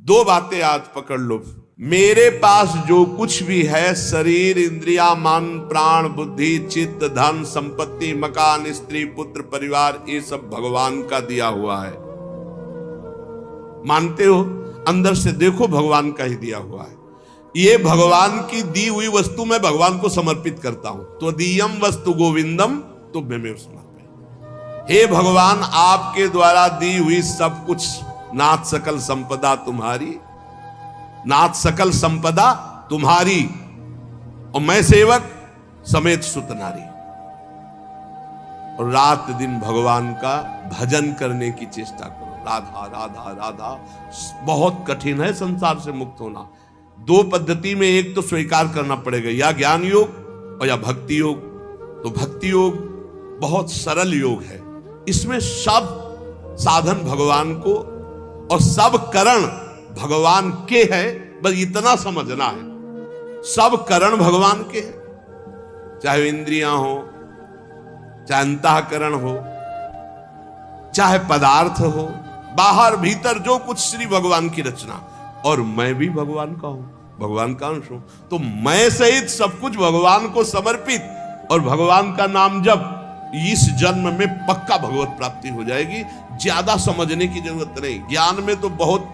दो बातें आज पकड़ लो। मेरे पास जो कुछ भी है, शरीर, इंद्रिया, मन, प्राण, बुद्धि, चित्त, धन, संपत्ति, मकान, स्त्री, पुत्र, परिवार, ये सब भगवान का दिया हुआ है। मानते हो? अंदर से देखो, भगवान का ही दिया हुआ है। ये भगवान की दी हुई वस्तु मैं भगवान को समर्पित करता हूं। तो दीयम वस्तु गोविंदम तुभ्यमेव समर्पयामि। हे भगवान, आपके द्वारा दी हुई सब कुछ, नाथ सकल संपदा तुम्हारी, नाथ सकल संपदा तुम्हारी, और मैं सेवक समेत सुत नारी। और रात दिन भगवान का भजन करने की चेष्टा करो। राधा राधा राधा। बहुत कठिन है संसार से मुक्त होना। दो पद्धति में एक तो स्वीकार करना पड़ेगा, या ज्ञान योग और या भक्ति योग। तो भक्ति योग बहुत सरल योग है। इसमें सब साधन भगवान को और सब करण भगवान के है, बस इतना समझना है। सब करण भगवान के हैं, चाहे इंद्रियां हो, चाहे अंतःकरण हो, चाहे पदार्थ हो, बाहर भीतर जो कुछ श्री भगवान की रचना। और मैं भी भगवान का हूं, भगवान का अंश हूं। तो मैं सहित सब कुछ भगवान को समर्पित और भगवान का नाम जब, इस जन्म में पक्का भगवत प्राप्ति हो जाएगी। ज्यादा समझने की जरूरत नहीं। ज्ञान में तो बहुत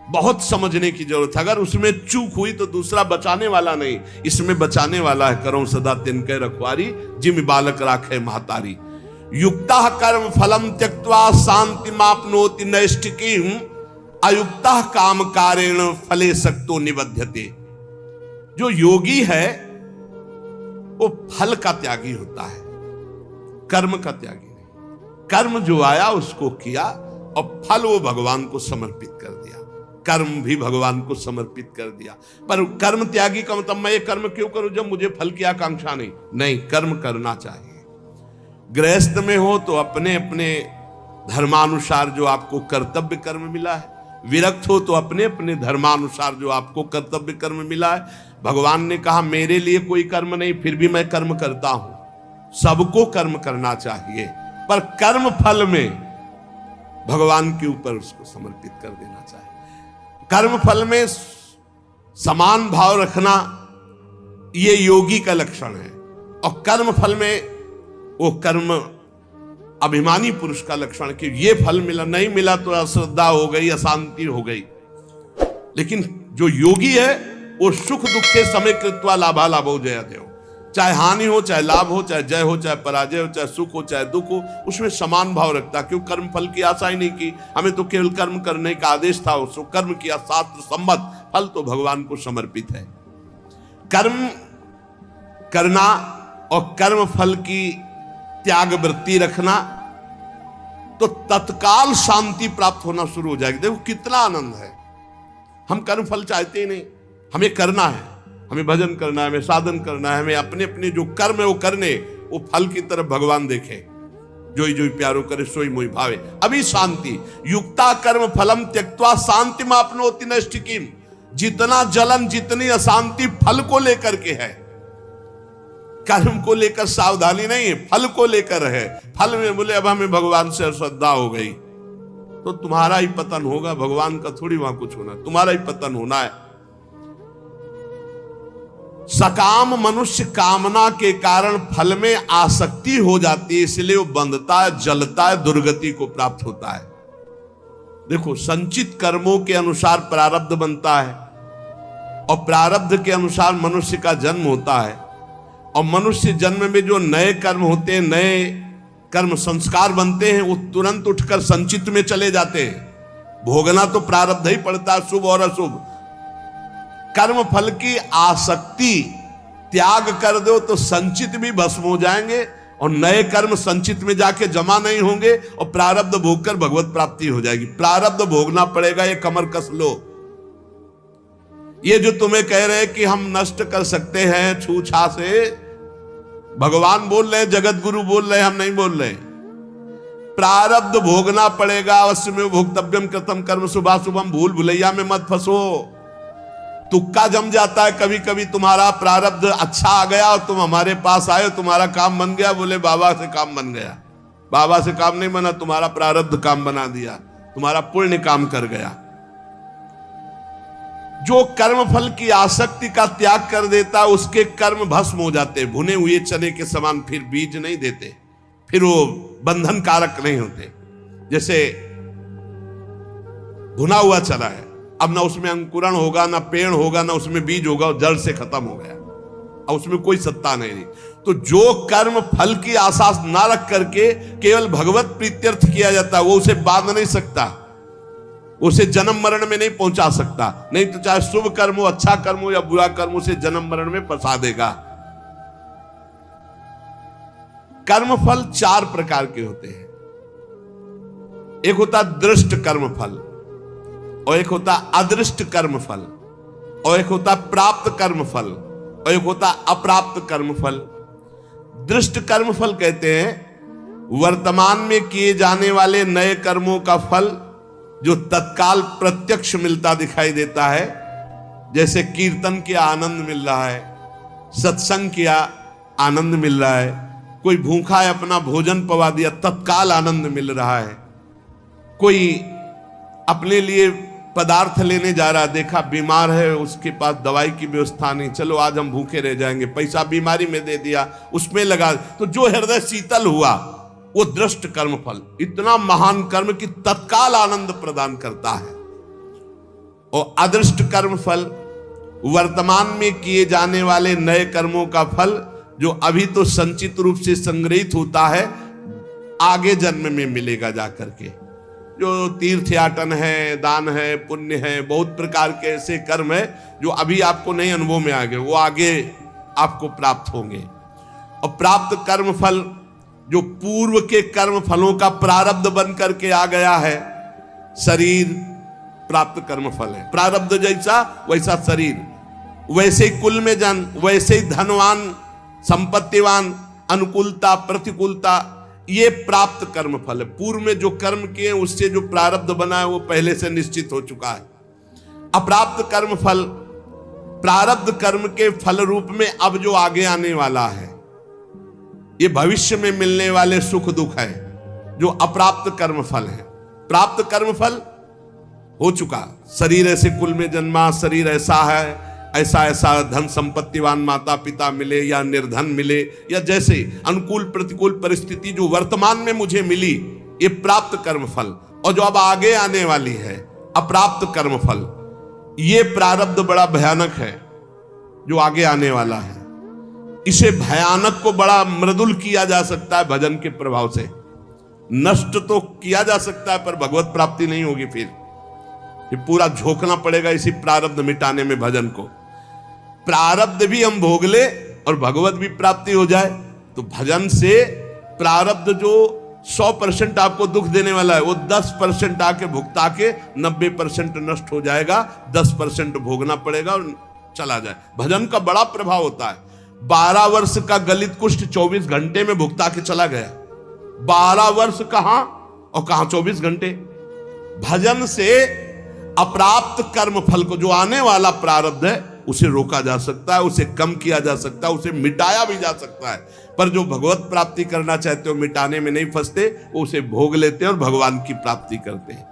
बहुत समझने की जरूरत है। अगर उसमें चूक हुई तो दूसरा बचाने वाला नहीं, इसमें बचाने वाला है। करो सदा तिनके रखवारी, जिम बालक राखे महतारी। युक्ता कर्म फलम त्यक्त्वा शांति मापनोति नैष्ठिकीम, अयुक्ता काम कारेण फले सक्तो निबध्यते। जो योगी है वो फल का त्यागी होता है, कर्म का त्यागी नहीं। कर्म जो आया उसको किया और फल वो भगवान को समर्पित कर दिया। कर्म भी भगवान को समर्पित कर दिया। पर कर्म त्यागी का मतलब मैं ये कर्म क्यों करूं जब मुझे फल की आकांक्षा नहीं। नहीं, कर्म करना चाहिए। गृहस्थ में हो तो अपने अपने धर्मानुसार जो आपको कर्तव्य कर्म मिला है, विरक्त हो तो अपने अपने धर्मानुसार जो आपको कर्तव्य कर्म मिला है। भगवान ने कहा मेरे लिए कोई कर्म नहीं, फिर भी मैं कर्म करता हूं। सबको कर्म करना चाहिए, पर कर्म फल में भगवान के ऊपर उसको समर्पित कर देना चाहिए। कर्म फल में समान भाव रखना ये योगी का लक्षण है, और कर्म फल में वो कर्म अभिमानी पुरुष का लक्षण कि ये फल मिला, नहीं मिला तो अश्रद्धा हो गई, अशांति हो गई। लेकिन जो योगी है वो सुख दुख के समय कृत्वा लाभा लाभो जयते हो। चाहे हानि हो, चाहे लाभ हो, चाहे जय हो, चाहे पराजय हो, चाहे सुख हो, चाहे दुख हो, उसमें समान भाव रखता। क्यों? कर्म फल की आशा ही नहीं की। हमें तो केवल कर्म करने का आदेश था, उसको कर्म किया, शास्त्र सम्मत, फल तो भगवान को समर्पित है। कर्म करना और कर्म फल की त्याग वृत्ति रखना तो तत्काल शांति प्राप्त होना शुरू हो जाएगी। देखो कितना आनंद है। हम कर्म फल चाहते ही नहीं, हमें करना है, हमें भजन करना है, हमें साधन करना है, हमें अपने अपने जो कर्म है वो करने, वो फल की तरफ भगवान देखे। जोई जोई प्यारो करे सोई मोई भावे, अभी शांति। युक्ता कर्म फलम त्यक्त्वा शांति मापनोति नैष्ठिकीम। जितना जलन, जितनी अशांति फल को लेकर के है, कर्म को लेकर सावधानी नहीं है, फल को लेकर है। फल में बोले अब हमें भगवान से श्रद्धा हो गई तो तुम्हारा ही पतन होगा, भगवान का थोड़ी वहां कुछ होना, तुम्हारा ही पतन होना है। सकाम मनुष्य कामना के कारण फल में आसक्ति हो जाती है, इसलिए वो बंधता है, जलता है, दुर्गति को प्राप्त होता है। देखो, संचित कर्मों के अनुसार प्रारब्ध बनता है, और प्रारब्ध के अनुसार मनुष्य का जन्म होता है। और मनुष्य जन्म में जो नए कर्म होते हैं, नए कर्म संस्कार बनते हैं, वो तुरंत उठकर संचित में चले जाते हैं। भोगना तो प्रारब्ध ही पड़ता है, शुभ और अशुभ। कर्म फल की आसक्ति त्याग कर दो तो संचित भी भस्म हो जाएंगे, और नए कर्म संचित में जाके जमा नहीं होंगे, और प्रारब्ध भोगकर भगवत प्राप्ति हो जाएगी। प्रारब्ध भोगना पड़ेगा, ये कमर कस लो। ये जो तुम्हें कह रहे हैं कि हम नष्ट कर सकते हैं छूछा से, भगवान बोल रहे हैं, जगत गुरु बोल रहे हैं, हम नहीं बोल रहे। प्रारब्ध भोगना पड़ेगा, अवश्य में भोक्तव्यम कृतम कर्म शुभाशुभम। भूल भुलैया में मत फंसो। तुक्का जम जाता है कभी कभी। तुम्हारा प्रारब्ध अच्छा आ गया और तुम हमारे पास आए, तुम्हारा काम बन गया, बोले बाबा से काम बन गया। बाबा से काम नहीं बना, तुम्हारा प्रारब्ध काम बना दिया, तुम्हारा पुण्य काम कर गया। जो कर्म फल की आसक्ति का त्याग कर देता उसके कर्म भस्म हो जाते, भुने हुए चने के समान, फिर बीज नहीं देते, फिर वो बंधन कारक नहीं होते। जैसे भुना हुआ चना है, अब ना उसमें अंकुरण होगा, ना पेड़ होगा, ना उसमें बीज होगा, जड़ से खत्म हो गया, अब उसमें कोई सत्ता नहीं रही। तो जो कर्म फल की आशा ना रख करके केवल भगवत प्रीत्यर्थ किया जाता, वो उसे बांध नहीं सकता, उसे जन्म मरण में नहीं पहुंचा सकता। नहीं तो चाहे शुभ कर्म हो, अच्छा कर्म हो या बुरा कर्म, उसे जन्म मरण में फंसा देगा। कर्म फल 4 प्रकार के होते हैं। एक होता दृष्ट कर्म फल, और एक होता अदृष्ट कर्म फल, और एक होता प्राप्त कर्म फल, और एक होता अप्राप्त कर्म फल। दृष्ट कर्म फल कहते हैं वर्तमान में किए जाने वाले नए कर्मों का फल जो तत्काल प्रत्यक्ष मिलता दिखाई देता है। जैसे कीर्तन किया आनंद मिल रहा है, सत्संग किया आनंद मिल रहा है, कोई भूखा है अपना भोजन पवा दिया तत्काल आनंद मिल रहा है, कोई अपने लिए पदार्थ लेने जा रहा, देखा बीमार है उसके पास दवाई की व्यवस्था नहीं, चलो आज हम भूखे रह जाएंगे, पैसा बीमारी में दे दिया, उसमें लगा, तो जो हृदय शीतल हुआ वो दृष्ट कर्म फल, इतना महान कर्म कि तत्काल आनंद प्रदान करता है। और अदृष्ट कर्म फल वर्तमान में किए जाने वाले नए कर्मों का फल जो अभी तो संचित रूप से संग्रहित होता है, आगे जन्म में मिलेगा जाकर के। जो तीर्थयाटन है, दान है, पुण्य है, बहुत प्रकार के ऐसे कर्म है जो अभी आपको नहीं अनुभव में आ गए, वो आगे आपको प्राप्त होंगे। और प्राप्त कर्म फल जो पूर्व के कर्म फलों का प्रारब्ध बन करके आ गया है, शरीर प्राप्त कर्म फल है, प्रारब्ध जैसा वैसा शरीर, वैसे ही कुल में जन, वैसे ही धनवान, संपत्तिवान, अनुकूलता प्रतिकूलता, ये प्राप्त कर्म फल है। पूर्व में जो कर्म किए उससे जो प्रारब्ध बना है वो पहले से निश्चित हो चुका है। अप्राप्त कर्म फल प्रारब्ध कर्म के फल रूप में अब जो आगे आने वाला है, ये भविष्य में मिलने वाले सुख दुख है, जो अप्राप्त कर्म फल है। प्राप्त कर्म फल हो चुका, शरीर ऐसे कुल में जन्मा, शरीर ऐसा है, ऐसा ऐसा धन संपत्तिवान माता पिता मिले या निर्धन मिले, या जैसे अनुकूल प्रतिकूल परिस्थिति जो वर्तमान में मुझे मिली, ये प्राप्त कर्म फल। और जो अब आगे आने वाली है अप्राप्त कर्म फल, ये प्रारब्ध बड़ा भयानक है जो आगे आने वाला है। इसे भयानक को बड़ा मृदुल किया जा सकता है भजन के प्रभाव से, नष्ट तो किया जा सकता है पर भगवत प्राप्ति नहीं होगी। फिर ये पूरा झोंकना पड़ेगा इसी प्रारब्ध मिटाने में भजन को। प्रारब्ध भी हम भोग ले और भगवत भी प्राप्ति हो जाए, तो भजन से प्रारब्ध जो 100% आपको दुख देने वाला है वो 10% आके भुगता के 90% नष्ट हो जाएगा, 10% भोगना पड़ेगा और चला जाए। भजन का बड़ा प्रभाव होता है। 12 वर्ष का गलित कुष्ठ 24 घंटे में भुगता के चला गया। 12 वर्ष कहां और कहां 24 घंटे। भजन से अप्राप्त कर्म फल को, जो आने वाला प्रारब्ध है, उसे रोका जा सकता है, उसे कम किया जा सकता है, उसे मिटाया भी जा सकता है। पर जो भगवत प्राप्ति करना चाहते हो, मिटाने में नहीं फंसते, वो उसे भोग लेते हैं और भगवान की प्राप्ति करते हैं।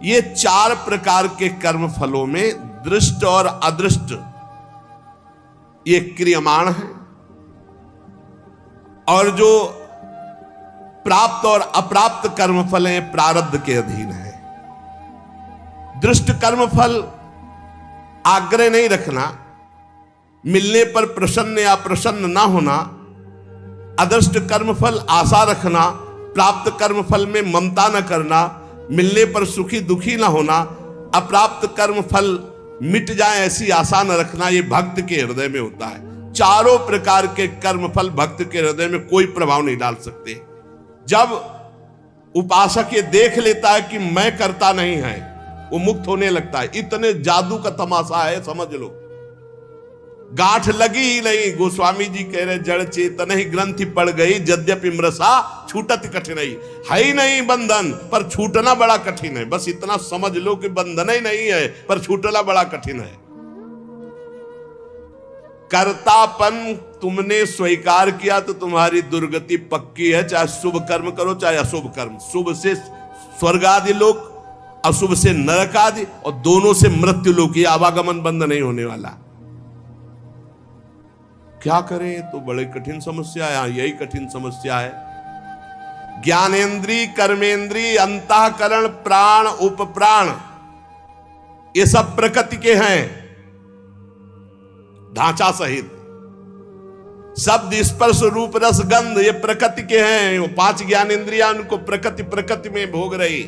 ये 4 प्रकार के कर्म फलों में दृष्ट और अदृष्ट ये क्रियमाण है, और जो प्राप्त और अप्राप्त कर्म फल हैं प्रारब्ध के अधीन है। दृष्ट कर्म फल आग्रह नहीं रखना, मिलने पर प्रसन्न या प्रसन्न ना होना। अदृष्ट कर्म फल आशा रखना, प्राप्त कर्म फल में ममता न करना, मिलने पर सुखी दुखी ना होना। अप्राप्त कर्म फल मिट जाए ऐसी आशा न रखना, ये भक्त के हृदय में होता है। चारों प्रकार के कर्म फल भक्त के हृदय में कोई प्रभाव नहीं डाल सकते। जब उपासक ये देख लेता है कि मैं करता नहीं है, वो मुक्त होने लगता है। इतने जादू का तमाशा है, समझ लो। गांठ लगी ही नहीं, गोस्वामी जी कह रहे जड़ चेतन ही ग्रंथि पड़ गई, यद्यपि मृषा छूटत कठिनाई। है ही नहीं बंधन, पर छूटना बड़ा कठिन है। बस इतना समझ लो कि बंधन ही नहीं है, पर छूटना बड़ा कठिन है। कर्तापन तुमने स्वीकार किया तो तुम्हारी दुर्गति पक्की है। चाहे शुभ कर्म करो चाहे अशुभ कर्म। शुभ से स्वर्ग आदि लोक, अशुभ से नरक आदि, और दोनों से मृत्यु लोक। ये आवागमन बंद नहीं होने वाला। क्या करें? तो बड़े कठिन समस्या है। यही कठिन समस्या है। ज्ञानेन्द्रीय, कर्मेंद्रीय, अंतःकरण, प्राण, उपप्राण, ये सब प्रकृति के हैं ढांचा सहित। शब्द, स्पर्श, रूप, रस, गंध, ये प्रकृति के हैं। वो 5 ज्ञानेन्द्रियां उनको प्रकृति में भोग रही।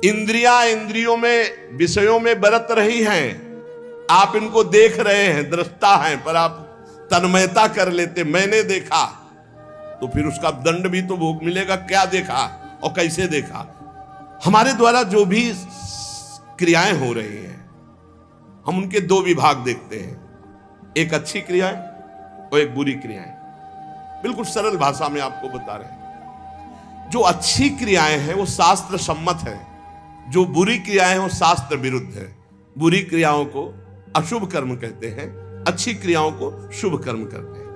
इंद्रियां इंद्रियों में, विषयों में बरत रही हैं। आप इनको देख रहे हैं, दृष्टा हैं, पर आप तन्मयता कर लेते, मैंने देखा, तो फिर उसका दंड भी तो भोग मिलेगा। क्या देखा और कैसे देखा? हमारे द्वारा जो भी क्रियाएं हो रही हैं, हम उनके 2 विभाग देखते हैं, एक अच्छी क्रियाएं और एक बुरी क्रियाएं। बिल्कुल सरल भाषा में आपको बता रहे हैं। जो अच्छी क्रियाएं हैं वो शास्त्र सम्मत है, जो बुरी क्रियाएं हैं वो शास्त्र विरुद्ध है। बुरी क्रियाओं को अशुभ कर्म कहते हैं, अच्छी क्रियाओं को शुभ कर्म कहते हैं।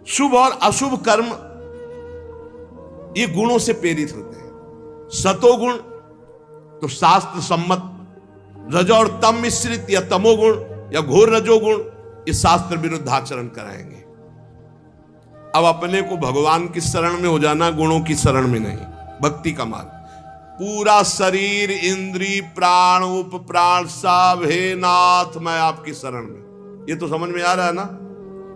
शुभ और अशुभ कर्म ये गुणों से प्रेरित होते हैं। सतोगुण तो शास्त्र सम्मत, रज और तम मिश्रित या तमोगुण या घोर रजोगुण, ये शास्त्र विरुद्ध आचरण कराएंगे। अब अपने को भगवान की शरण में हो जाना, गुणों की शरण में नहीं। भक्ति का मार्ग, पूरा शरीर, इंद्री, प्राण, उपप्राण सब, हे नाथ मैं आपकी शरण में। ये तो समझ में आ रहा है ना?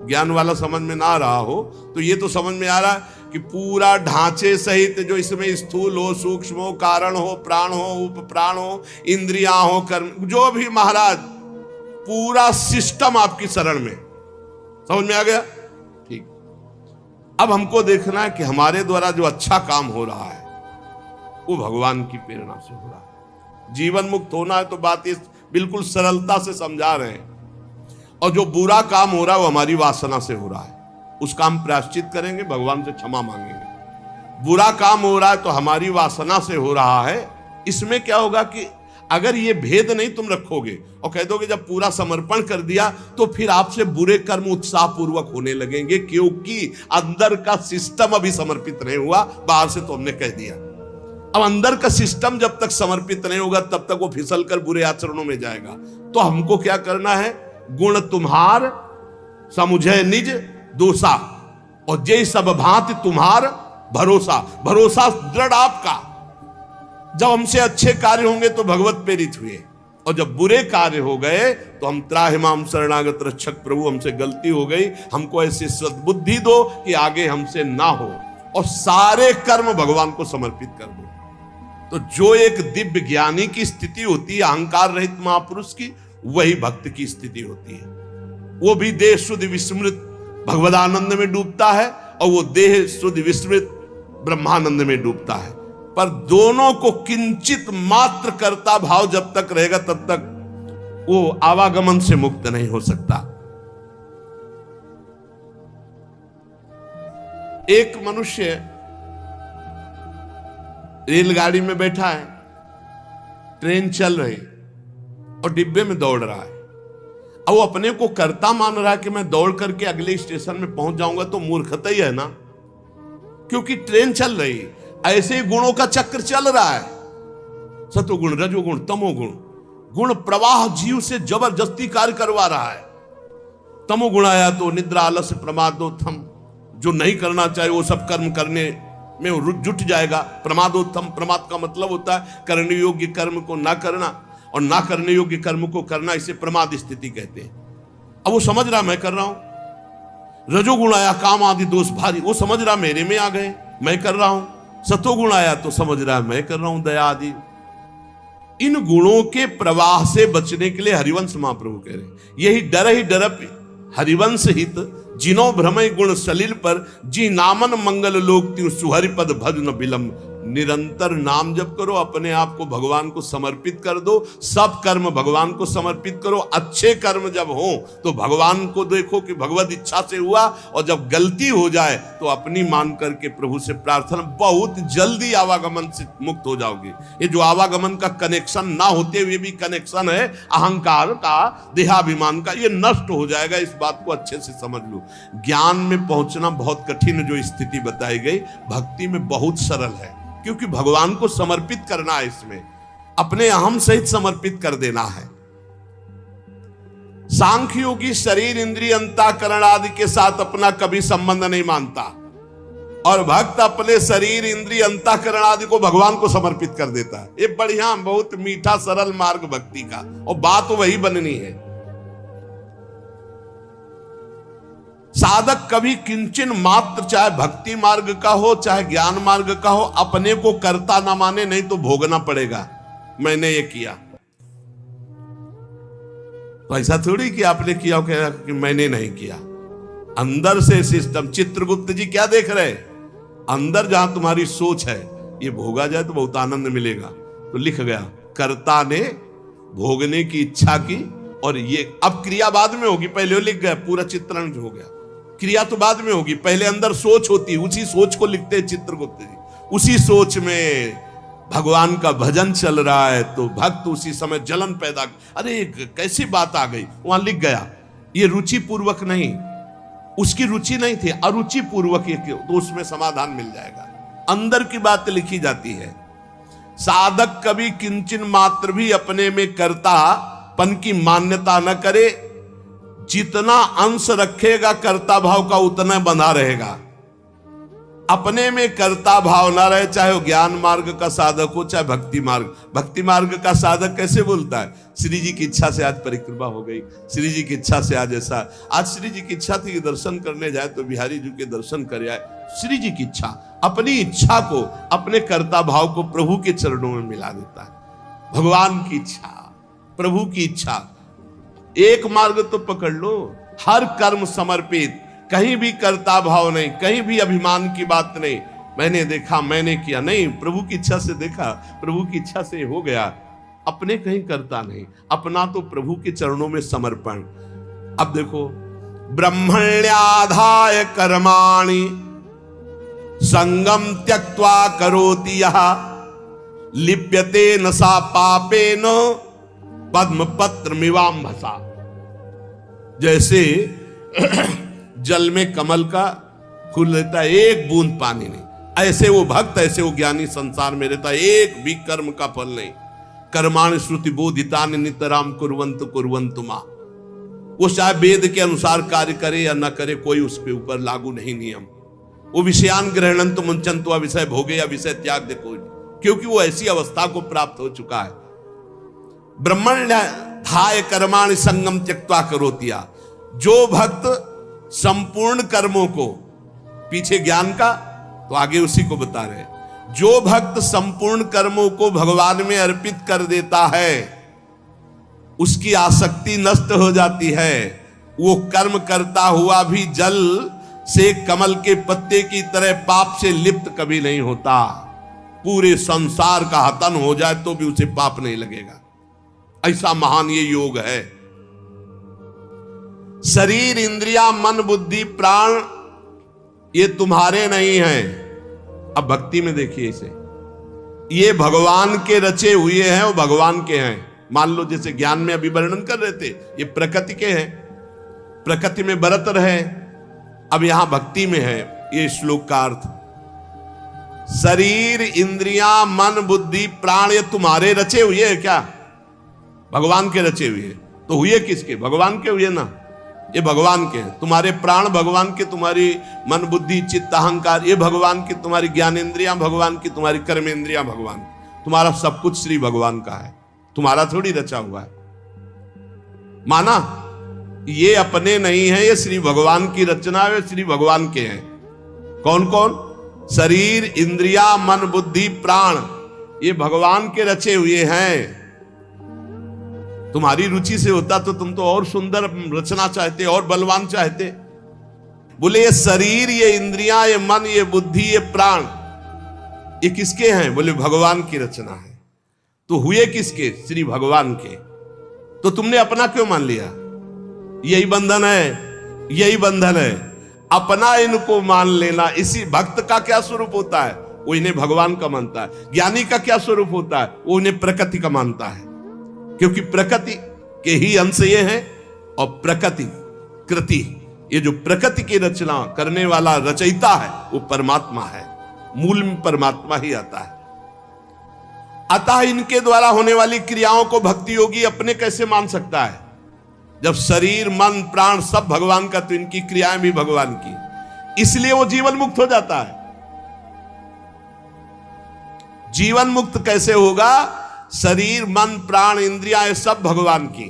ज्ञान वाला समझ में ना आ रहा हो तो ये तो समझ में आ रहा है कि पूरा ढांचे सहित, जो इसमें स्थूल हो, सूक्ष्म हो, कारण हो, प्राण हो, उपप्राण हो, इंद्रियां हो, कर्म, जो भी महाराज, पूरा सिस्टम आपकी शरण में। समझ में आ गया? ठीक। अब हमको देखना है कि हमारे द्वारा जो अच्छा काम हो रहा है वो भगवान की प्रेरणा से हो रहा है। जीवन मुक्त होना है तो बात इस बिल्कुल सरलता से समझा रहे हैं। और जो बुरा काम हो रहा है वो हमारी वासना से हो रहा है, उसका हम प्रायश्चित करेंगे, भगवान से क्षमा मांगेंगे। बुरा काम हो रहा है तो हमारी वासना से हो रहा है। इसमें क्या होगा कि अगर ये भेद नहीं तुम रखोगे और कह दोगे जब पूरा समर्पण कर दिया तो फिर आपसे बुरे कर्म उत्साह पूर्वक होने लगेंगे, क्योंकि अंदर का सिस्टम अभी समर्पित नहीं हुआ। बाहर से तो हमने कह दिया। अब अंदर का सिस्टम जब तक समर्पित नहीं होगा तब तक वो फिसल कर बुरे आचरणों में जाएगा। तो हमको क्या करना है? गुण तुम्हार समुझे निज दोषा, और जय सब भांति तुम्हार भरोसा। भरोसा दृढ़ आपका। जब हमसे अच्छे कार्य होंगे तो भगवत प्रेरित हुए, और जब बुरे कार्य हो गए तो हम त्राहिमाम शरणागत रक्षक प्रभु, हमसे गलती हो गई, हमको ऐसी सद्बुद्धि दो कि आगे हमसे ना हो, और सारे कर्म भगवान को समर्पित कर दो। तो जो एक दिव्य ज्ञानी की स्थिति होती है, अहंकार रहित महापुरुष की, वही भक्त की स्थिति होती है। वो भी देह शुद्ध विस्मृत भगवदानंद में डूबता है, और वो देह शुद्ध विस्मृत ब्रह्मानंद में डूबता है। पर दोनों को किंचित मात्र कर्ता भाव जब तक रहेगा तब तक वो आवागमन से मुक्त नहीं हो सकता। एक मनुष्य रेलगाड़ी में बैठा है, ट्रेन चल रही और डिब्बे में दौड़ रहा है। अब वो अपने को कर्ता मान रहा है कि मैं दौड़ करके अगले स्टेशन में पहुंच जाऊंगा, तो मूर्खता ही है ना, क्योंकि ट्रेन चल रही। ऐसे ही गुणों का चक्र चल रहा है, सतोगुण, रजोगुण, तमोगुण। गुण प्रवाह जीव से जबरदस्ती कार्य करवा रहा है। तमोगुण आया तो निद्रा, आलस्य, प्रमादोत्थम, जो नहीं करना चाहे वो सब कर्म करने में जुट जाएगा। प्रमादोत्थम, प्रमाद का मतलब होता है करने योग्य कर्म को ना करना, और ना करने योग्य कर्म को करना, इसे प्रमाद स्थिति कहते हैं। अब वो समझ रहा मैं कर रहा हूं। रजोगुण आया, काम आदि दोष भारी, वो समझ रहा मेरे में आ गए, मैं कर रहा हूं। सतोगुण आया तो समझ रहा मैं कर रहा हूं, दया आदि। इन गुणों के प्रवाह से बचने के लिए हरिवंश महाप्रभु कह रहे हैं, यही डर ही डरप हरिवंश हित, जिनो भ्रमय गुण सलिल पर, जी नामन मंगल लोक त्यू सुहरिपद भजन विलंब। निरंतर नाम जप करो, अपने आप को भगवान को समर्पित कर दो, सब कर्म भगवान को समर्पित करो। अच्छे कर्म जब हो तो भगवान को देखो कि भगवत इच्छा से हुआ, और जब गलती हो जाए तो अपनी मान करके प्रभु से प्रार्थना, बहुत जल्दी आवागमन से मुक्त हो जाओगे। ये जो आवागमन का कनेक्शन ना होते हुए भी कनेक्शन है अहंकार का, देहाभिमान का, ये नष्ट हो जाएगा। इस बात को अच्छे से समझ लो। ज्ञान में पहुंचना बहुत कठिन जो स्थिति बताई गई, भक्ति में बहुत सरल है, क्योंकि भगवान को समर्पित करना है, इसमें अपने अहम सहित समर्पित कर देना है। सांख्य योगी शरीर इंद्रिय अंतःकरण आदि के साथ अपना कभी संबंध नहीं मानता, और भक्त अपने शरीर इंद्रिय अंतःकरण आदि को भगवान को समर्पित कर देता है। ये बढ़िया, बहुत मीठा सरल मार्ग भक्ति का, और बात वही बननी है। साधक कभी किंचन मात्र, चाहे भक्ति मार्ग का हो चाहे ज्ञान मार्ग का हो, अपने को कर्ता ना माने, नहीं तो भोगना पड़ेगा। मैंने ये किया तो ऐसा थोड़ी कि आपने किया कि मैंने नहीं किया। अंदर से सिस्टम, चित्रगुप्त जी क्या देख रहे, अंदर जहां तुम्हारी सोच है ये भोगा जाए तो बहुत आनंद मिलेगा, तो लिख गया कर्ता ने भोगने की इच्छा की, और ये अब क्रिया बाद में होगी, पहले वो लिख गया, पूरा चित्रण हो गया, क्रिया तो बाद में होगी, पहले अंदर सोच होती है, उसी सोच को लिखते हैं चित्रगुप्त जी। उसी सोच में भगवान का भजन चल रहा है तो भक्त उसी समय जलन पैदा, अरे कैसी बात आ गई, वहां लिख गया। ये रुचि पूर्वक नहीं, उसकी रुचि नहीं थी, अरुचि पूर्वक ये, तो उसमें समाधान मिल जाएगा। अंदर की बात लिखी जाती है। साधक कभी किंचन मात्र भी अपने में कर्तापन की मान्यता न करे, जितना अंश रखेगा कर्ता भाव का उतना बंधा रहेगा। अपने में कर्ता भाव ना रहे, चाहे वो ज्ञान मार्ग का साधक हो चाहे भक्ति मार्ग। भक्ति मार्ग का साधक कैसे बोलता है, श्री जी की इच्छा से आज परिक्रमा हो गई, श्री जी की इच्छा से आज ऐसा, आज श्री जी की इच्छा थी कि दर्शन करने जाए तो बिहारी जी के दर्शन कर आए, श्री जी की इच्छा, अपनी इच्छा को, अपने कर्ता भाव को प्रभु के चरणों में मिला देता है। भगवान की इच्छा, प्रभु की इच्छा, एक मार्ग तो पकड़ लो, हर कर्म समर्पित, कहीं भी कर्ता भाव नहीं, कहीं भी अभिमान की बात नहीं, मैंने देखा मैंने किया नहीं, प्रभु की इच्छा से देखा, प्रभु की इच्छा से हो गया, अपने कहीं करता नहीं, अपना तो प्रभु के चरणों में समर्पण। अब देखो, ब्रह्मण्याधाय कर्माणि संगम त्यक्त्वा करोति यः, लिप्यते न सा पापेन पद्म पत्र मिवाम्भसा। जैसे जल में कमल का फूल रहता है, एक बूंद पानी नहीं, ऐसे वो भक्त, ऐसे वो ज्ञानी संसार में रहता है, एक भी कर्म का फल नहीं। कर्माणि श्रुति बोधितानि नितराम कुर्वन्तु कुर्वन्तु मा। वो चाहे वेद के अनुसार कार्य करे या न करे, कोई उसके ऊपर लागू नहीं नियम। वो विषयान ग्रहणंतु मुंचन्तु, विषय भोगे या विषय त्याग दे कोई, क्योंकि वो ऐसी अवस्था को प्राप्त हो चुका है। ब्रह्मण्याधाय कर्माणि संगम त्यक्त्वा करोति। जो भक्त संपूर्ण कर्मों को, पीछे ज्ञान का तो आगे उसी को बता रहे, जो भक्त संपूर्ण कर्मों को भगवान में अर्पित कर देता है, उसकी आसक्ति नष्ट हो जाती है। वो कर्म करता हुआ भी जल से कमल के पत्ते की तरह पाप से लिप्त कभी नहीं होता। पूरे संसार का हतन हो जाए तो भी उसे पाप नहीं लगेगा, ऐसा महान ये योग है। शरीर इंद्रिया मन बुद्धि प्राण ये तुम्हारे नहीं हैं। अब भक्ति में देखिए इसे, ये भगवान के रचे हुए हैं, वो भगवान के हैं। मान लो जैसे ज्ञान में अभी वर्णन कर रहे थे, ये प्रकृति के हैं, प्रकृति में बरत रहे। अब यहां भक्ति में है ये श्लोक का अर्थ, शरीर इंद्रियां मन बुद्धि प्राण ये तुम्हारे रचे हुए हैं क्या? भगवान के रचे हुए। तो हुए किसके? भगवान के हुए ना, ये भगवान के हैं। तुम्हारे प्राण भगवान के, तुम्हारी मन बुद्धि चित्त अहंकार ये भगवान की, तुम्हारी ज्ञानेंद्रियां भगवान की, तुम्हारी कर्मेंद्रियां भगवान, तुम्हारा सब कुछ श्री भगवान का है, तुम्हारा थोड़ी रचा हुआ है। माना ये अपने नहीं है, ये श्री भगवान की रचना है, श्री भगवान के हैं। कौन कौन? शरीर इंद्रिया मन बुद्धि प्राण ये भगवान के रचे हुए हैं। तुम्हारी रुचि से होता तो तुम तो और सुंदर रचना चाहते, और बलवान चाहते। बोले ये शरीर ये इंद्रियां ये मन ये बुद्धि ये प्राण ये किसके हैं? बोले भगवान की रचना है। तो हुए किसके? श्री भगवान के। तो तुमने अपना क्यों मान लिया? यही बंधन है, यही बंधन है, अपना इनको मान लेना। इसी भक्त का क्या स्वरूप होता है? वो इन्हें भगवान का मानता है। ज्ञानी का क्या स्वरूप होता है? वो इन्हें प्रकृति का मानता है, क्योंकि प्रकृति के ही अंश ये हैं। और प्रकृति कृति, ये जो प्रकृति की रचना करने वाला रचयिता है वो परमात्मा है। मूल में परमात्मा ही आता है। अतः इनके द्वारा होने वाली क्रियाओं को भक्ति योगी अपने कैसे मान सकता है? जब शरीर मन प्राण सब भगवान का, तो इनकी क्रियाएं भी भगवान की, इसलिए वो जीवन मुक्त हो जाता है। जीवन मुक्त कैसे होगा? शरीर मन प्राण इंद्रियां सब भगवान की,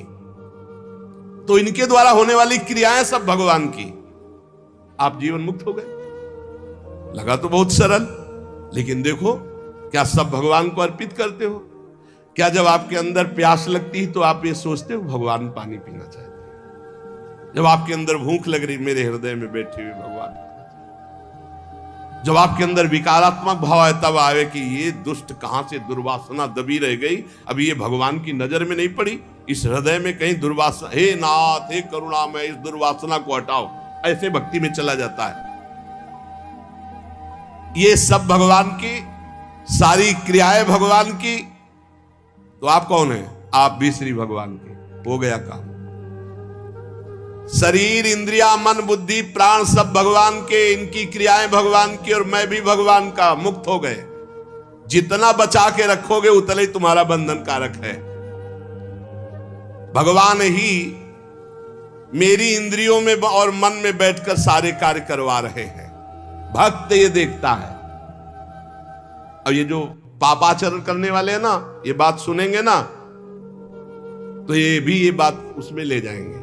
तो इनके द्वारा होने वाली क्रियाएं सब भगवान की, आप जीवन मुक्त हो गए। लगा तो बहुत सरल, लेकिन देखो क्या सब भगवान को अर्पित करते हो? क्या जब आपके अंदर प्यास लगती है तो आप ये सोचते हो भगवान पानी पीना चाहते हैं? जब आपके अंदर भूख लग रही, मेरे हृदय में बैठे हुए भगवान। जब आपके अंदर विकारात्मक भाव है, तब आवे कि ये दुष्ट कहां से दुर्वासना दबी रह गई, अभी ये भगवान की नजर में नहीं पड़ी, इस हृदय में कहीं दुर्वासना, हे नाथ हे करुणामय इस दुर्वासना को हटाओ, ऐसे भक्ति में चला जाता है। ये सब भगवान की, सारी क्रियाएं भगवान की, तो आप कौन है? आप भी श्री भगवान के। हो गया काम। शरीर इंद्रिया मन बुद्धि प्राण सब भगवान के, इनकी क्रियाएं भगवान की, और मैं भी भगवान का, मुक्त हो गए। जितना बचा के रखोगे उतना ही तुम्हारा बंधन कारक है। भगवान ही मेरी इंद्रियों में और मन में बैठकर सारे कार्य करवा रहे हैं। भक्त ये देखता है। अब ये जो पापाचरण करने वाले हैं ना, ये बात सुनेंगे ना, तो ये भी ये बात उसमें ले जाएंगे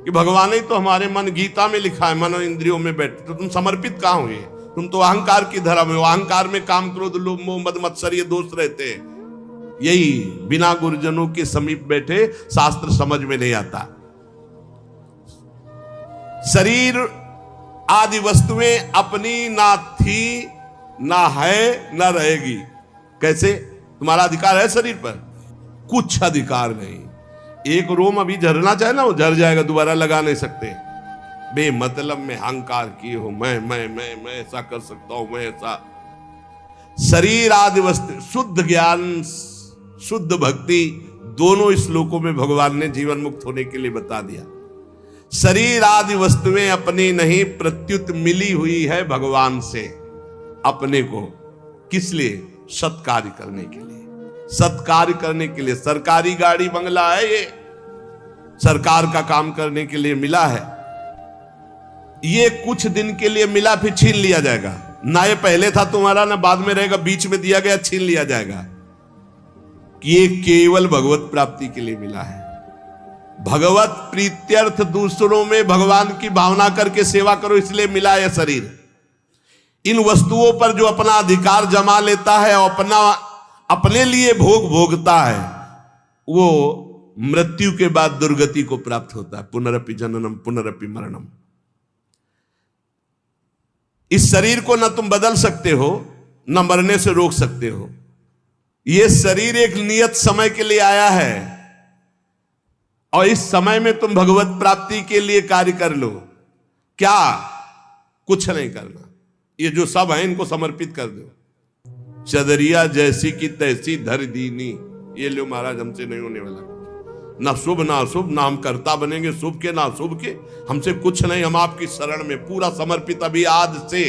कि भगवान ही तो हमारे मन, गीता में लिखा है मन और इंद्रियों में बैठे, तो तुम समर्पित कहां हुए? तुम तो अहंकार की धरा में हो। अहंकार में काम क्रोध लोभ मोह मद मत्सर ये दोष रहते हैं। यही बिना गुरुजनों के समीप बैठे शास्त्र समझ में नहीं आता। शरीर आदि वस्तुएं अपनी ना थी ना है ना रहेगी। कैसे? तुम्हारा अधिकार है शरीर पर? कुछ अधिकार नहीं। एक रोम अभी झरना चाहे ना, वो झर जाएगा, दोबारा लगा नहीं सकते। बेमतलब में अहंकार किए हो, मैं ऐसा कर सकता हूं, मैं ऐसा। शरीर आदि वस्तु, शुद्ध ज्ञान शुद्ध भक्ति दोनों श्लोकों में भगवान ने जीवन मुक्त होने के लिए बता दिया। शरीर आदि वस्तुएं अपनी नहीं, प्रत्युत मिली हुई है भगवान से अपने को। किस लिए? सत्कार्य करने के लिए। सत्कार्य करने के लिए। सरकारी गाड़ी बंगला है, ये सरकार का काम करने के लिए मिला है। ये कुछ दिन के लिए मिला, फिर छीन लिया जाएगा। ना ये पहले था तुम्हारा, ना बाद में रहेगा, बीच में दिया गया, छीन लिया जाएगा। ये केवल भगवत प्राप्ति के लिए मिला है। भगवत प्रीत्यर्थ दूसरों में भगवान की भावना करके सेवा करो, इसलिए मिला है शरीर। इन वस्तुओं पर जो अपना अधिकार जमा लेता है और अपने लिए भोग भोगता है, वो मृत्यु के बाद दुर्गति को प्राप्त होता है। पुनरपि जननम पुनरपि मरणम। इस शरीर को न तुम बदल सकते हो, न मरने से रोक सकते हो। यह शरीर एक नियत समय के लिए आया है, और इस समय में तुम भगवत प्राप्ति के लिए कार्य कर लो। क्या? कुछ नहीं करना। ये जो सब है इनको समर्पित कर दो। चदरिया जैसी की तैसी धर दीनी। ये लो महाराज, हमसे नहीं होने वाला। ना शुभ ना अशुभ, ना हम कर्ता बनेंगे शुभ के ना अशुभ के। हमसे कुछ नहीं, हम आपकी शरण में पूरा समर्पित। अभी आज से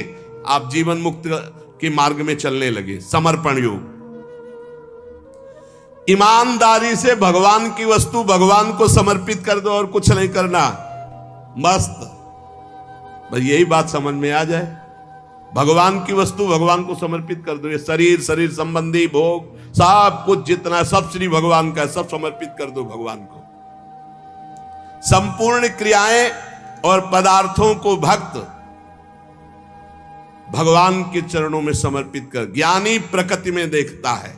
आप जीवन मुक्त के मार्ग में चलने लगे। समर्पण योग। ईमानदारी से भगवान की वस्तु भगवान को समर्पित कर दो, और कुछ नहीं करना। मस्त। बस यही बात समझ में आ जाए। भगवान की वस्तु भगवान को समर्पित कर दो। ये शरीर, शरीर संबंधी भोग, सब कुछ जितना, सब श्री भगवान का है, सब समर्पित कर दो भगवान को। संपूर्ण क्रियाएं और पदार्थों को भक्त भगवान के चरणों में समर्पित कर। ज्ञानी प्रकृति में देखता है।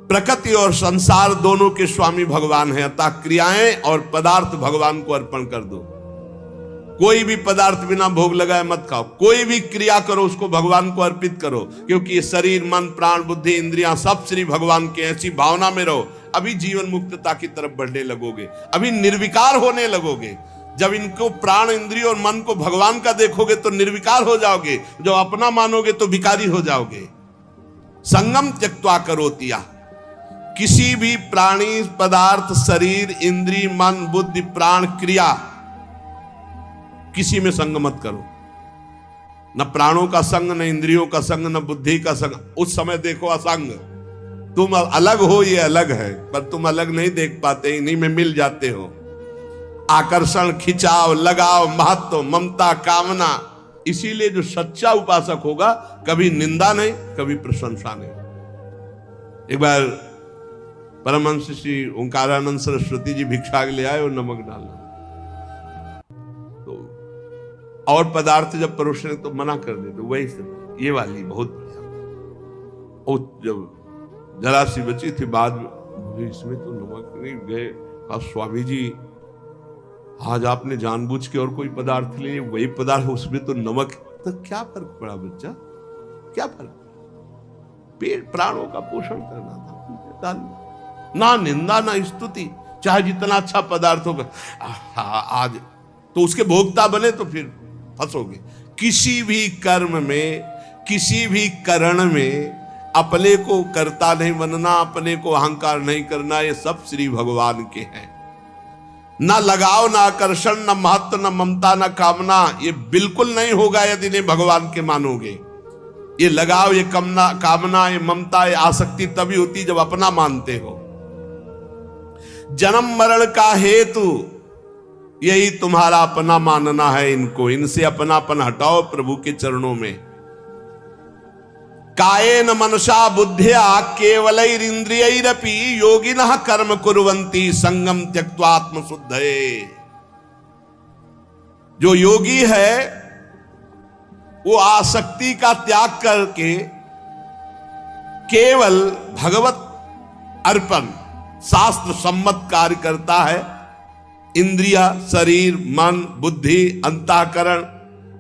प्रकृति और संसार दोनों के स्वामी भगवान है, अतः क्रियाएं और पदार्थ भगवान को अर्पण कर दो। कोई भी पदार्थ बिना भोग लगाए मत खाओ। कोई भी क्रिया करो, उसको भगवान को अर्पित करो, क्योंकि ये शरीर मन प्राण बुद्धि इंद्रियां सब श्री भगवान के। ऐसी भावना में रहो। अभी जीवन मुक्तता की तरफ बढ़ने लगोगे, अभी निर्विकार होने लगोगे। जब इनको प्राण इंद्रिय और मन को भगवान का देखोगे तो निर्विकार हो जाओगे। जब अपना मानोगे तो भिकारी हो जाओगे। संगम त्यक्त्वा करोतिया। किसी भी प्राणी पदार्थ शरीर इंद्रिय मन बुद्धि प्राण क्रिया, किसी में संग मत करो। न प्राणों का संग, न इंद्रियों का संग, न बुद्धि का संग। उस समय देखो असंग, तुम अलग हो, ये अलग है, पर तुम अलग नहीं देख पाते, इन्हीं में मिल जाते हो। आकर्षण, खिंचाव, लगाव, महत्व, ममता, कामना। इसीलिए जो सच्चा उपासक होगा कभी निंदा नहीं, कभी प्रशंसा नहीं। एक बार परमहंस श्री ओंकारानंद सरस्वती जी भिक्षा के लिए आए और नमक डालना, तो और पदार्थ जब परोसने तो मना कर देते, वही सब ये वाली बहुत बढ़िया। और जब जरा सी बची थी, बाद में इसमें तो नमक नहीं गए। अब स्वामी जी आज आपने जानबूझ के और कोई पदार्थ लिए, वही पदार्थ उसमें तो नमक, तो क्या फर्क पड़ा बच्चा, क्या फर्क? पेट प्राणों का पोषण करना था, डाल। ना निंदा ना स्तुति, चाहे जितना अच्छा पदार्थ होगा। आज तो उसके भोक्ता बने तो फिर फंसोगे। किसी भी कर्म में, किसी भी करण में अपने को कर्ता नहीं बनना, अपने को अहंकार नहीं करना, ये सब श्री भगवान के हैं। ना लगाव, ना आकर्षण, ना महत्व, ना ममता, ना कामना, ये बिल्कुल नहीं होगा यदि नहीं भगवान के मानोगे। ये लगाव, ये कामना, ये ममता, ये आसक्ति तभी होती जब अपना मानते हो। जन्म मरण का हेतु यही तुम्हारा अपना मानना है इनको, इनसे अपनापन हटाओ प्रभु के चरणों में। कायेन मनसा बुद्ध्या केवलैरिंद्रियैरपि योगिनः कर्म कुर्वन्ति संगम त्यक्त्वा आत्मशुद्धये। जो योगी है वो आसक्ति का त्याग करके केवल भगवत अर्पण, शास्त्र सम्मत कार्य करता है। इंद्रिया, शरीर, मन, बुद्धि, अंतःकरण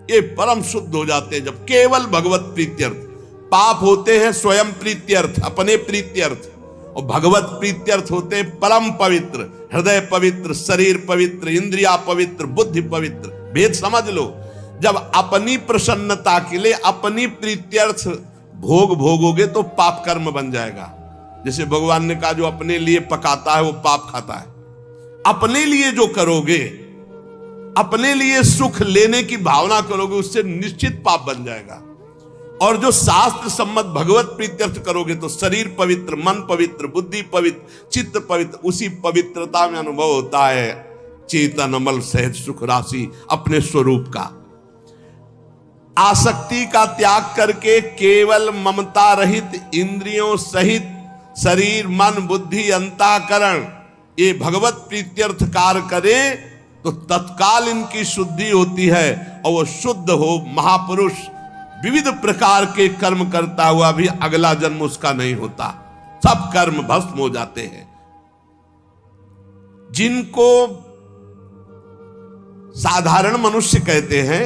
ये परम शुद्ध हो जाते हैं जब केवल भगवत प्रीत्यर्थ। पाप होते हैं स्वयं प्रीत्यर्थ, अपने प्रीत्यर्थ, और भगवत प्रीत्यर्थ होते हैं परम पवित्र, हृदय पवित्र, शरीर पवित्र, इंद्रिया पवित्र, बुद्धि पवित्र। भेद समझ लो। जब अपनी प्रसन्नता के लिए अपनी प्रीत्यर्थ भोग भोगोगे तो पाप कर्म बन जाएगा। जैसे भगवान ने कहा जो अपने लिए पकाता है वो पाप खाता है। अपने लिए जो करोगे, अपने लिए सुख लेने की भावना करोगे, उससे निश्चित पाप बन जाएगा। और जो शास्त्र सम्मत भगवत प्रीत्यर्थ करोगे तो शरीर पवित्र, मन पवित्र, बुद्धि पवित्र, चित्त पवित्र, उसी पवित्रता में अनुभव होता है चेतन अमल सहज सुख राशि अपने स्वरूप का। आसक्ति का त्याग करके केवल ममता रहित, इंद्रियों सहित शरीर, मन, बुद्धि, अंतःकरण ये भगवत प्रीत्यर्थ कार्य करे तो तत्काल इनकी शुद्धि होती है और वो शुद्ध हो महापुरुष विविध प्रकार के कर्म करता हुआ भी अगला जन्म उसका नहीं होता, सब कर्म भस्म हो जाते हैं। जिनको साधारण मनुष्य कहते हैं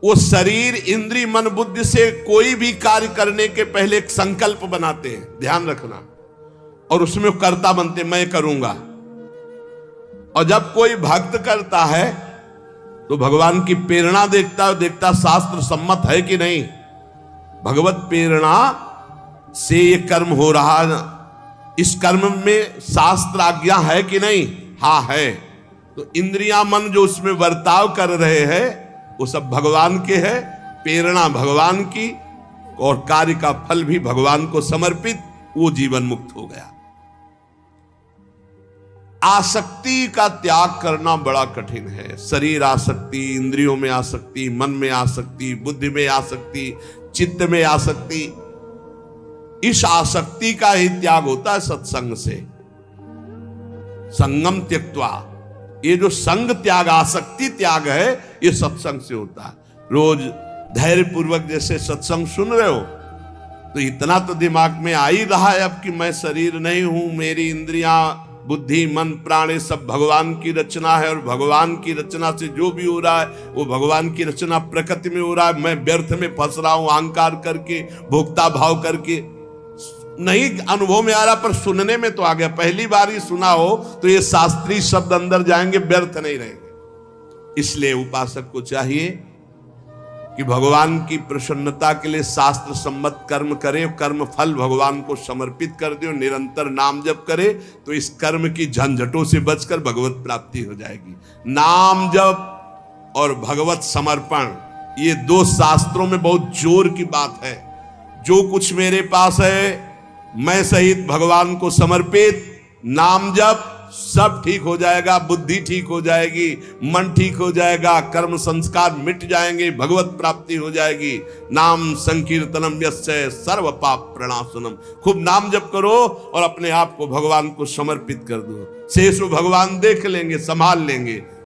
वो शरीर, इंद्रिय, मन, बुद्धि से कोई भी कार्य करने के पहले एक संकल्प बनाते हैं, ध्यान रखना, और उसमें कर्ता बनते, मैं करूंगा। और जब कोई भक्त करता है तो भगवान की प्रेरणा देखता शास्त्र सम्मत है कि नहीं। भगवत प्रेरणा से ये कर्म हो रहा, इस कर्म में शास्त्र आज्ञा है कि नहीं, हाँ है। तो इंद्रियां, मन जो उसमें बर्ताव कर रहे हैं वो सब भगवान के है, प्रेरणा भगवान की, और कार्य का फल भी भगवान को समर्पित, वो जीवन मुक्त हो गया। आसक्ति का त्याग करना बड़ा कठिन है। शरीर आसक्ति, इंद्रियों में आसक्ति, मन में आसक्ति, बुद्धि में आसक्ति, चित्त में आसक्ति, इस आसक्ति का ही त्याग होता है सत्संग से। संगम त्यक्त्वा, ये जो संग त्याग, आसक्ति त्याग है, ये सत्संग से होता है। रोज धैर्य पूर्वक जैसे सत्संग सुन रहे हो तो इतना तो दिमाग में आ ही रहा है अब कि मैं शरीर नहीं हूं, मेरी इंद्रियां, बुद्धि, मन, प्राण ये सब भगवान की रचना है, और भगवान की रचना से जो भी हो रहा है वो भगवान की रचना प्रकृति में हो रहा है। मैं व्यर्थ में फंस रहा हूं अहंकार करके, भोक्ता भाव करके। नहीं अनुभव में आ रहा पर सुनने में तो आ गया। पहली बार ही सुना हो तो ये शास्त्रीय शब्द अंदर जाएंगे, व्यर्थ नहीं रहेंगे। इसलिए उपासक को चाहिए कि भगवान की प्रसन्नता के लिए शास्त्र सम्मत कर्म करे, कर्म फल भगवान को समर्पित कर दे, निरंतर नाम जप करे तो इस कर्म की झंझटों से बचकर भगवत प्राप्ति हो जाएगी। नाम जप और भगवत समर्पण ये दो शास्त्रों में बहुत जोर की बात है। जो कुछ मेरे पास है मैं सहित भगवान को समर्पित, नाम जप, सब ठीक हो जाएगा, बुद्धि ठीक हो जाएगी, मन ठीक हो जाएगा, कर्म संस्कार मिट जाएंगे, भगवत प्राप्ति हो जाएगी। नाम संकीर्तनम यस्य सर्व पाप प्रणाशनम। खूब नाम जप करो और अपने आप को भगवान को समर्पित कर दो। शेष भगवान देख लेंगे, संभाल लेंगे।